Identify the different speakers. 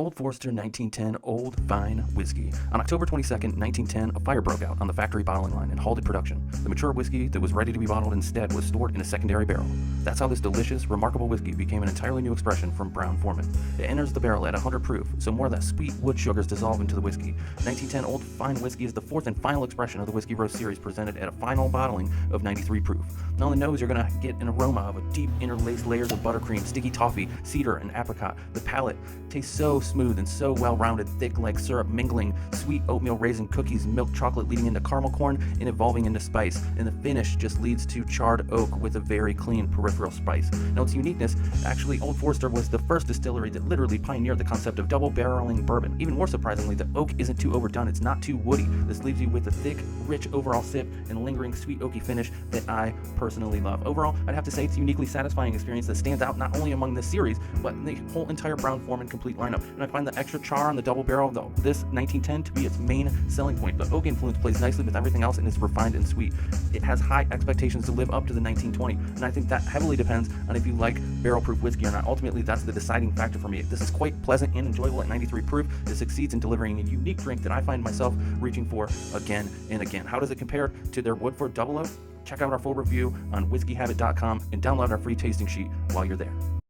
Speaker 1: Old Forester 1910 Old Fine Whiskey. On October 22nd, 1910, a fire broke out on the factory bottling line and halted production. The mature whiskey that was ready to be bottled instead was stored in a secondary barrel. That's how this delicious, remarkable whiskey became an entirely new expression from Brown-Forman. It enters the barrel at 100 proof, so more of that sweet wood sugars dissolve into the whiskey. 1910 Old Fine Whiskey is the fourth and final expression of the Whiskey Roast series presented at a final bottling of 93 proof. Now on the nose, you're going to get an aroma of a deep interlaced layers of buttercream, sticky toffee, cedar, and apricot. The palate tastes so smooth and so well-rounded, thick like syrup mingling, sweet oatmeal raisin cookies, milk chocolate leading into caramel corn and evolving into spice, and the finish just leads to charred oak with a very clean peripheral spice. Now its uniqueness, actually Old Forester was the first distillery that literally pioneered the concept of double barreling bourbon. Even more surprisingly, the oak isn't too overdone, it's not too woody. This leaves you with a thick, rich overall sip and lingering sweet oaky finish that I personally love. Overall, I'd have to say it's a uniquely satisfying experience that stands out not only among this series, but the whole entire Brown-Forman complete lineup. And I find the extra char on the double barrel of this 1910 to be its main selling point. The oak influence plays nicely with everything else and is refined and sweet. It has high expectations to live up to the 1920, and I think that heavily depends on if you like barrel-proof whiskey or not. Ultimately, that's the deciding factor for me. This is quite pleasant and enjoyable at 93 proof. It succeeds in delivering a unique drink that I find myself reaching for again and again. How does it compare to their Woodford Double Oak? Check out our full review on whiskeyhabit.com and download our free tasting sheet while you're there.